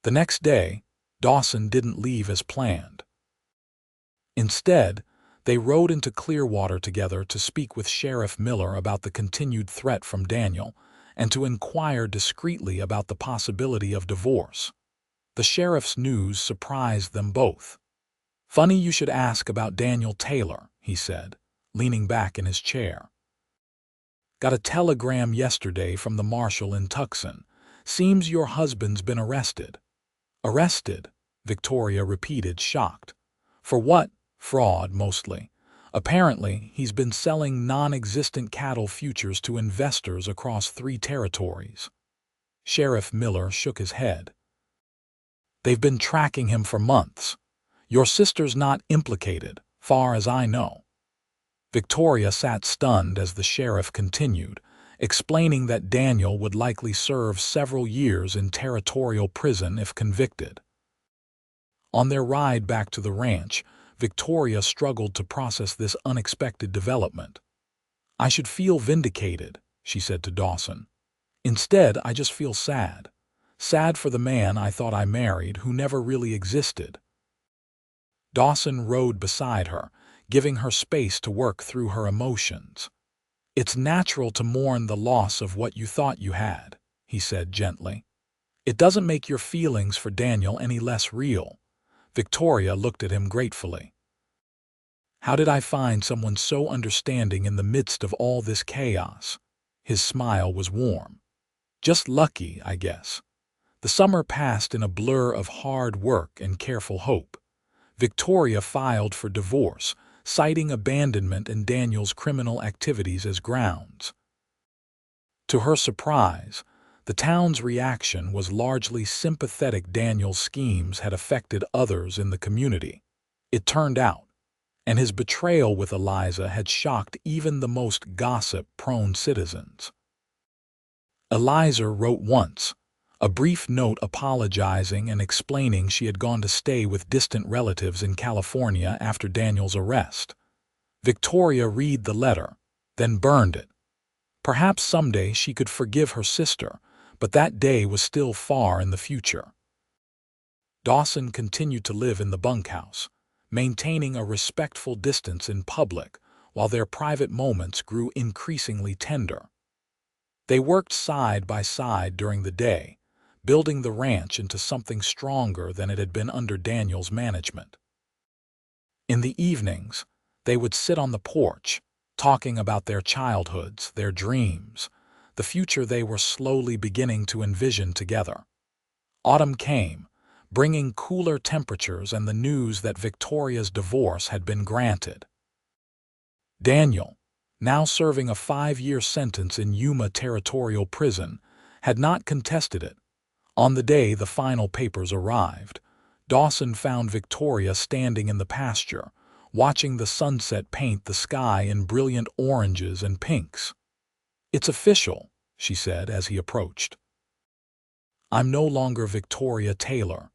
The next day, Dawson didn't leave as planned. Instead, they rode into Clearwater together to speak with Sheriff Miller about the continued threat from Daniel and to inquire discreetly about the possibility of divorce. The sheriff's news surprised them both. Funny you should ask about Daniel Taylor, he said, leaning back in his chair. Got a telegram yesterday from the marshal in Tucson. Seems your husband's been arrested. Arrested? Victoria repeated, shocked. For what? Fraud, mostly. Apparently, he's been selling non-existent cattle futures to investors across 3 territories. Sheriff Miller shook his head. They've been tracking him for months. Your sister's not implicated, far as I know. Victoria sat stunned as the sheriff continued, explaining that Daniel would likely serve several years in territorial prison if convicted. On their ride back to the ranch, Victoria struggled to process this unexpected development. I should feel vindicated, she said to Dawson. Instead, I just feel sad. Sad for the man I thought I married who never really existed. Dawson rode beside her, giving her space to work through her emotions. It's natural to mourn the loss of what you thought you had, he said gently. It doesn't make your feelings for Daniel any less real. Victoria looked at him gratefully. How did I find someone so understanding in the midst of all this chaos? His smile was warm. Just lucky, I guess. The summer passed in a blur of hard work and careful hope. Victoria filed for divorce, citing abandonment and Daniel's criminal activities as grounds. To her surprise, the town's reaction was largely sympathetic. Daniel's schemes had affected others in the community, it turned out, and his betrayal with Eliza had shocked even the most gossip-prone citizens. Eliza wrote once, a brief note apologizing and explaining she had gone to stay with distant relatives in California after Daniel's arrest. Victoria read the letter, then burned it. Perhaps someday she could forgive her sister, but that day was still far in the future. Dawson continued to live in the bunkhouse, maintaining a respectful distance in public while their private moments grew increasingly tender. They worked side by side during the day, building the ranch into something stronger than it had been under Daniel's management. In the evenings, they would sit on the porch, talking about their childhoods, their dreams, the future they were slowly beginning to envision together. Autumn came, bringing cooler temperatures and the news that Victoria's divorce had been granted. Daniel, now serving a 5-year sentence in Yuma Territorial Prison, had not contested it. On the day the final papers arrived, Dawson found Victoria standing in the pasture, watching the sunset paint the sky in brilliant oranges and pinks. "It's official," she said as he approached. "I'm no longer Victoria Taylor."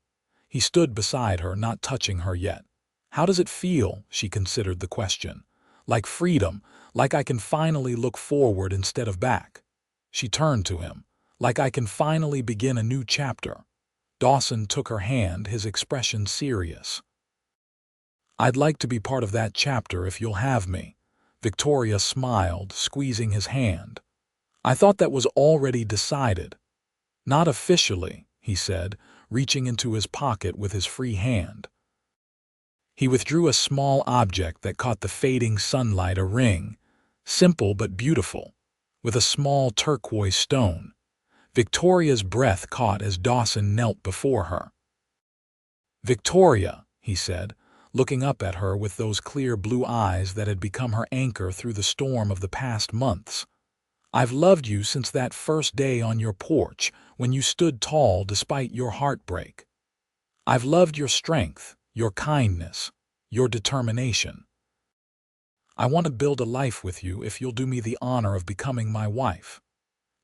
He stood beside her, not touching her yet. "How does it feel?" She considered the question. "Like freedom, like I can finally look forward instead of back." She turned to him. "Like I can finally begin a new chapter." Dawson took her hand, his expression serious. "I'd like to be part of that chapter if you'll have me." Victoria smiled, squeezing his hand. "I thought that was already decided." "Not officially," he said, reaching into his pocket with his free hand. He withdrew a small object that caught the fading sunlight, a ring, simple but beautiful, with a small turquoise stone. Victoria's breath caught as Dawson knelt before her. "Victoria," he said, looking up at her with those clear blue eyes that had become her anchor through the storm of the past months. "I've loved you since that first day on your porch when you stood tall despite your heartbreak. I've loved your strength, your kindness, your determination. I want to build a life with you if you'll do me the honor of becoming my wife."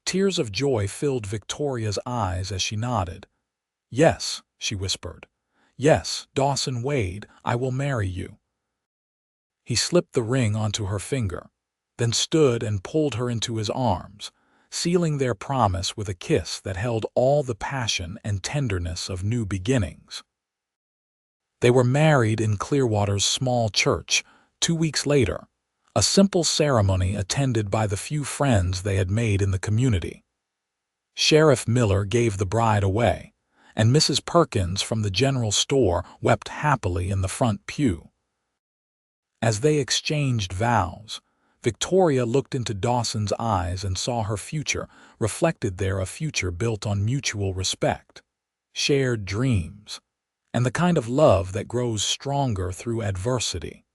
Tears of joy filled Victoria's eyes as she nodded. "Yes," she whispered. "Yes, Dawson Wade, I will marry you." He slipped the ring onto her finger, then stood and pulled her into his arms, sealing their promise with a kiss that held all the passion and tenderness of new beginnings. They were married in Clearwater's small church 2 weeks later, a simple ceremony attended by the few friends they had made in the community. Sheriff Miller gave the bride away, and Mrs. Perkins from the general store wept happily in the front pew. As they exchanged vows, Victoria looked into Dawson's eyes and saw her future reflected there, a future built on mutual respect, shared dreams, and the kind of love that grows stronger through adversity.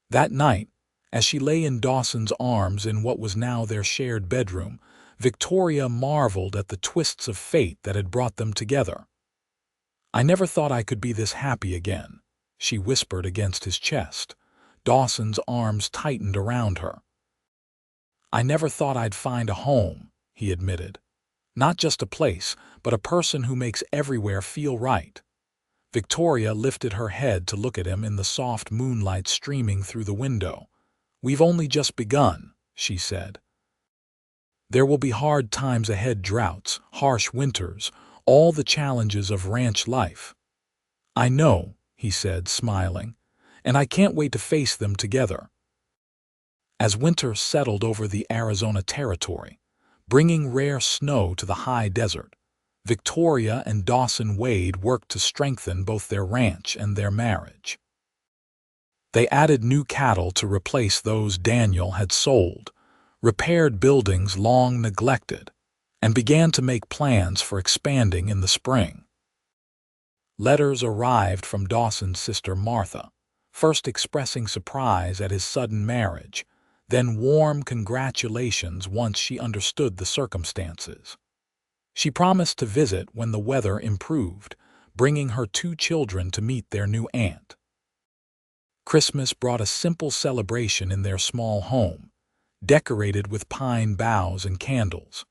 That night, as she lay in Dawson's arms in what was now their shared bedroom, Victoria marveled at the twists of fate that had brought them together. "I never thought I could be this happy again," she whispered against his chest. Dawson's arms tightened around her. "I never thought I'd find a home," he admitted. "Not just a place, but a person who makes everywhere feel right." Victoria lifted her head to look at him in the soft moonlight streaming through the window. "We've only just begun," she said. "There will be hard times ahead, droughts, harsh winters, all the challenges of ranch life." "I know," he said, smiling, "and I can't wait to face them together." As winter settled over the Arizona territory, bringing rare snow to the high desert, Victoria and Dawson Wade worked to strengthen both their ranch and their marriage. They added new cattle to replace those Daniel had sold, repaired buildings long neglected, and began to make plans for expanding in the spring. Letters arrived from Dawson's sister Martha, first expressing surprise at his sudden marriage, then warm congratulations once she understood the circumstances. She promised to visit when the weather improved, bringing her 2 children to meet their new aunt. Christmas brought a simple celebration in their small home, decorated with pine boughs and candles.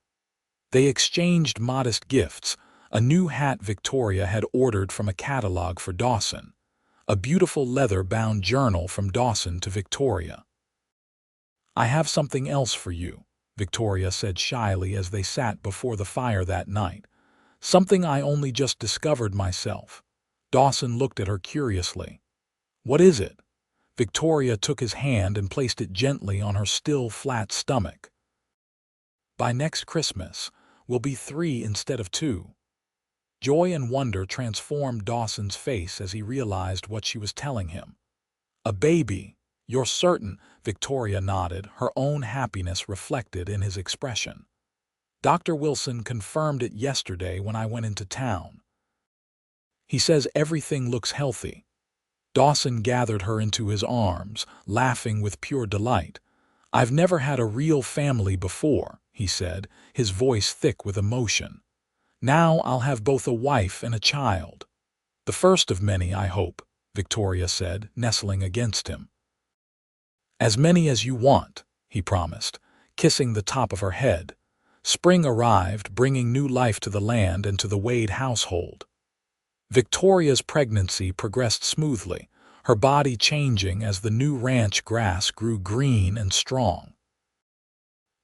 They exchanged modest gifts, a new hat Victoria had ordered from a catalog for Dawson, a beautiful leather-bound journal from Dawson to Victoria. "I have something else for you," Victoria said shyly as they sat before the fire that night. "Something I only just discovered myself." Dawson looked at her curiously. "What is it?" Victoria took his hand and placed it gently on her still flat stomach. "By next Christmas, we'll be 3 instead of 2. Joy and wonder transformed Dawson's face as he realized what she was telling him. "A baby, "You're certain?" Victoria nodded, her own happiness reflected in his expression. "Dr. Wilson confirmed it yesterday when I went into town. He says everything looks healthy." Dawson gathered her into his arms, laughing with pure delight. "I've never had a real family before," he said, his voice thick with emotion. "Now I'll have both a wife and a child." "The first of many, I hope," Victoria said, nestling against him. "As many as you want," he promised, kissing the top of her head. Spring arrived, bringing new life to the land and to the Wade household. Victoria's pregnancy progressed smoothly, her body changing as the new ranch grass grew green and strong.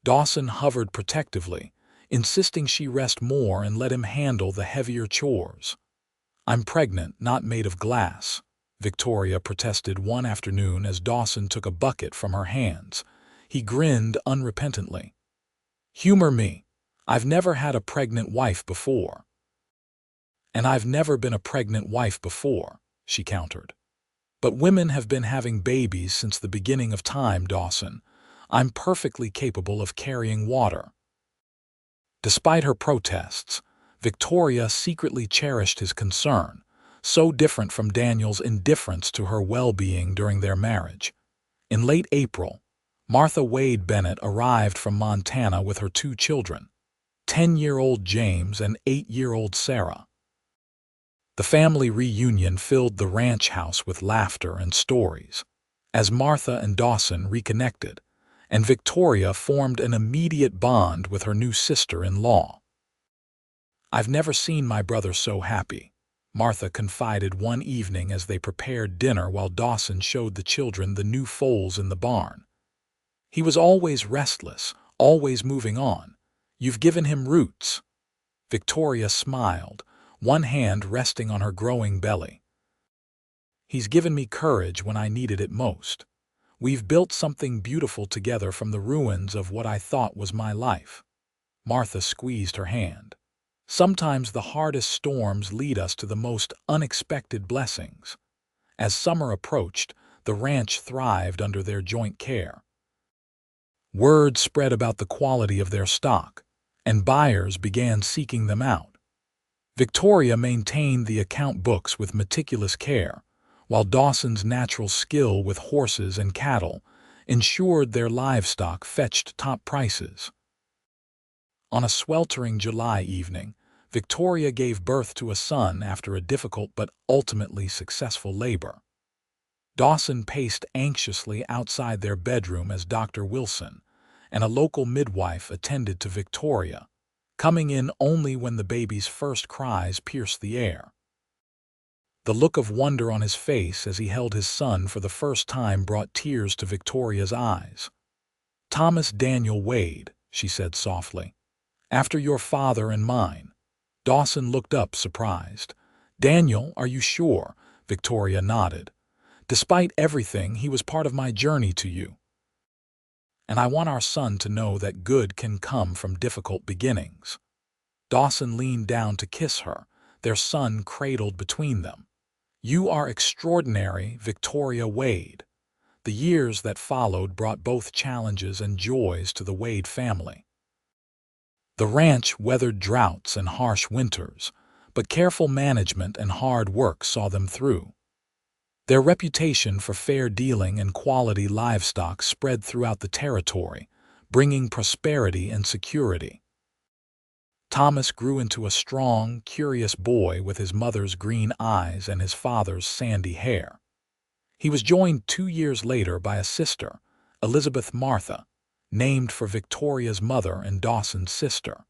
Dawson hovered protectively, insisting she rest more and let him handle the heavier chores. "I'm pregnant, not made of glass," Victoria protested one afternoon as Dawson took a bucket from her hands. He grinned unrepentantly. "Humor me. I've never had a pregnant wife before." "And I've never been a pregnant wife before," she countered. "But women have been having babies since the beginning of time, Dawson. I'm perfectly capable of carrying water." Despite her protests, Victoria secretly cherished his concern, so different from Daniel's indifference to her well-being during their marriage. In late April, Martha Wade Bennett arrived from Montana with her 2 children, 10-year-old James and 8-year-old Sarah. The family reunion filled the ranch house with laughter and stories, as Martha and Dawson reconnected, and Victoria formed an immediate bond with her new sister-in-law. "I've never seen my brother so happy," Martha confided one evening as they prepared dinner while Dawson showed the children the new foals in the barn. "He was always restless, always moving on. You've given him roots." Victoria smiled, one hand resting on her growing belly. "He's given me courage when I needed it most. We've built something beautiful together from the ruins of what I thought was my life." Martha squeezed her hand. "Sometimes the hardest storms lead us to the most unexpected blessings." As summer approached, the ranch thrived under their joint care. Word spread about the quality of their stock, and buyers began seeking them out. Victoria maintained the account books with meticulous care, while Dawson's natural skill with horses and cattle ensured their livestock fetched top prices. On a sweltering July evening, Victoria gave birth to a son after a difficult but ultimately successful labor. Dawson paced anxiously outside their bedroom as Dr. Wilson and a local midwife attended to Victoria, coming in only when the baby's first cries pierced the air. The look of wonder on his face as he held his son for the first time brought tears to Victoria's eyes. "Thomas Daniel Wade," she said softly. "After your father and mine." Dawson looked up, surprised. "Daniel, are you sure?" Victoria nodded. "Despite everything, he was part of my journey to you. And I want our son to know that good can come from difficult beginnings." Dawson leaned down to kiss her, their son cradled between them. "You are extraordinary, Victoria Wade." The years that followed brought both challenges and joys to the Wade family. The ranch weathered droughts and harsh winters, but careful management and hard work saw them through. Their reputation for fair dealing and quality livestock spread throughout the territory, bringing prosperity and security. Thomas grew into a strong, curious boy with his mother's green eyes and his father's sandy hair. He was joined 2 years later by a sister, Elizabeth Martha, named for Victoria's mother and Dawson's sister.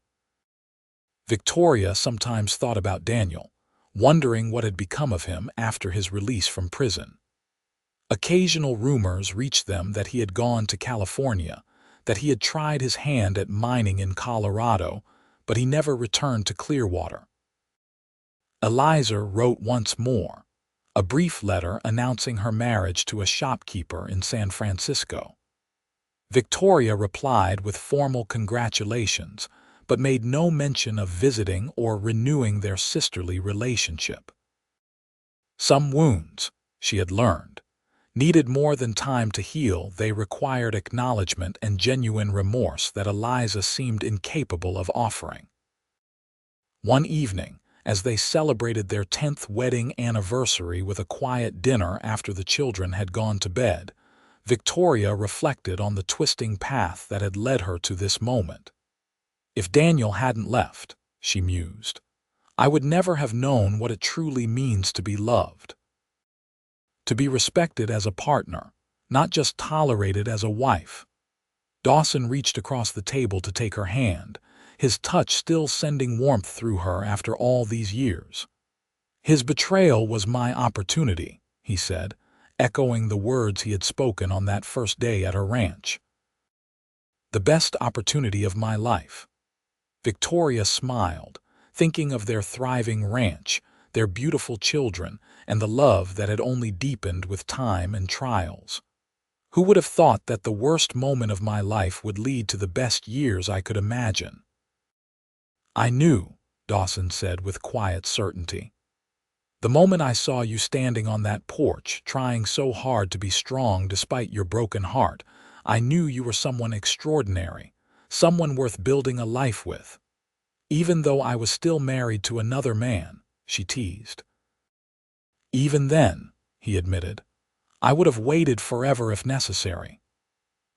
Victoria sometimes thought about Daniel, wondering what had become of him after his release from prison. Occasional rumors reached them that he had gone to California, that he had tried his hand at mining in Colorado, but he never returned to Clearwater. Eliza wrote once more, a brief letter announcing her marriage to a shopkeeper in San Francisco. Victoria replied with formal congratulations, but made no mention of visiting or renewing their sisterly relationship. Some wounds, she had learned, Needed more than time to heal, they required acknowledgement and genuine remorse that Eliza seemed incapable of offering. One evening, as they celebrated their 10th wedding anniversary with a quiet dinner after the children had gone to bed, Victoria reflected on the twisting path that had led her to this moment. If Daniel hadn't left, she mused, I would never have known what it truly means to be loved. To be respected as a partner, not just tolerated as a wife. Dawson reached across the table to take her hand, his touch still sending warmth through her after all these years. His betrayal was my opportunity, he said, echoing the words he had spoken on that first day at her ranch. The best opportunity of my life. Victoria smiled, thinking of their thriving ranch, their beautiful children, and the love that had only deepened with time and trials. Who would have thought that the worst moment of my life would lead to the best years I could imagine? I knew, Dawson said with quiet certainty. The moment I saw you standing on that porch, trying so hard to be strong despite your broken heart, I knew you were someone extraordinary, someone worth building a life with. Even though I was still married to another man, she teased. Even then, he admitted, I would have waited forever if necessary.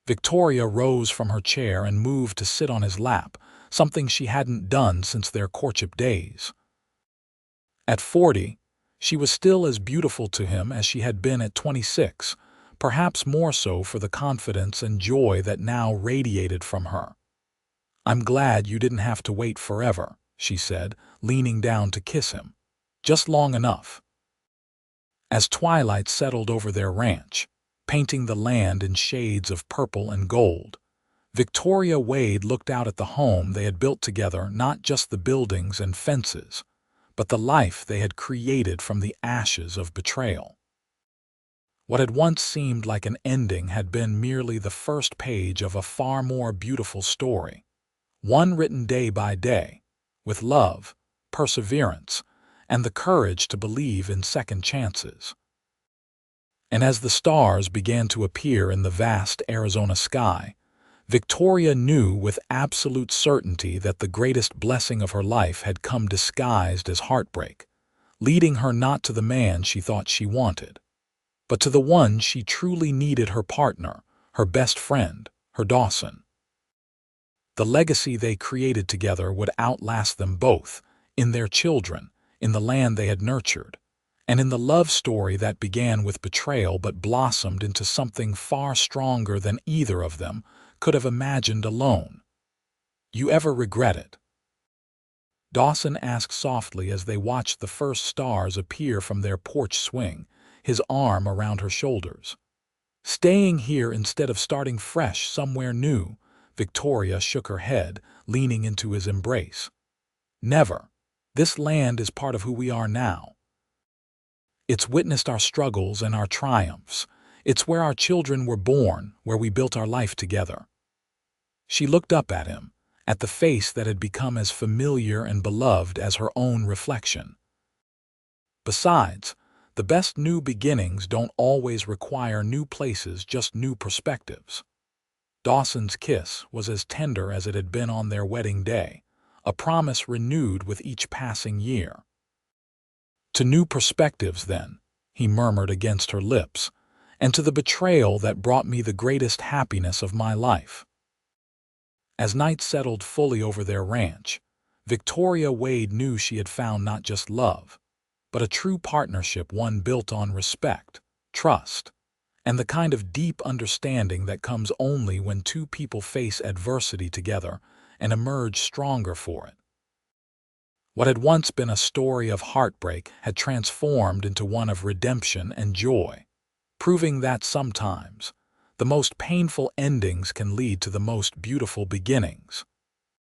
Victoria rose from her chair and moved to sit on his lap, something she hadn't done since their courtship days. At 40, she was still as beautiful to him as she had been at 26, perhaps more so for the confidence and joy that now radiated from her. I'm glad you didn't have to wait forever, she said, leaning down to kiss him. Just long enough. As twilight settled over their ranch, painting the land in shades of purple and gold, Victoria Wade looked out at the home they had built together, not just the buildings and fences, but the life they had created from the ashes of betrayal. What had once seemed like an ending had been merely the first page of a far more beautiful story, one written day by day, with love, perseverance, and the courage to believe in second chances. And as the stars began to appear in the vast Arizona sky, Victoria knew with absolute certainty that the greatest blessing of her life had come disguised as heartbreak, leading her not to the man she thought she wanted, but to the one she truly needed, her partner, her best friend, her Dawson. The legacy they created together would outlast them both, in their children, in the land they had nurtured, and in the love story that began with betrayal but blossomed into something far stronger than either of them could have imagined alone. You ever regret it? Dawson asked softly as they watched the first stars appear from their porch swing, his arm around her shoulders. Staying here instead of starting fresh somewhere new, Victoria shook her head, leaning into his embrace. Never. This land is part of who we are now. It's witnessed our struggles and our triumphs. It's where our children were born, where we built our life together. She looked up at him, at the face that had become as familiar and beloved as her own reflection. Besides, the best new beginnings don't always require new places, just new perspectives. Dawson's kiss was as tender as it had been on their wedding day, a promise renewed with each passing year. To new perspectives, then, he murmured against her lips, and to the betrayal that brought me the greatest happiness of my life. As night settled fully over their ranch, Victoria Wade knew she had found not just love, but a true partnership, one built on respect, trust, and the kind of deep understanding that comes only when two people face adversity together and emerge stronger for it. What had once been a story of heartbreak had transformed into one of redemption and joy, proving that sometimes the most painful endings can lead to the most beautiful beginnings.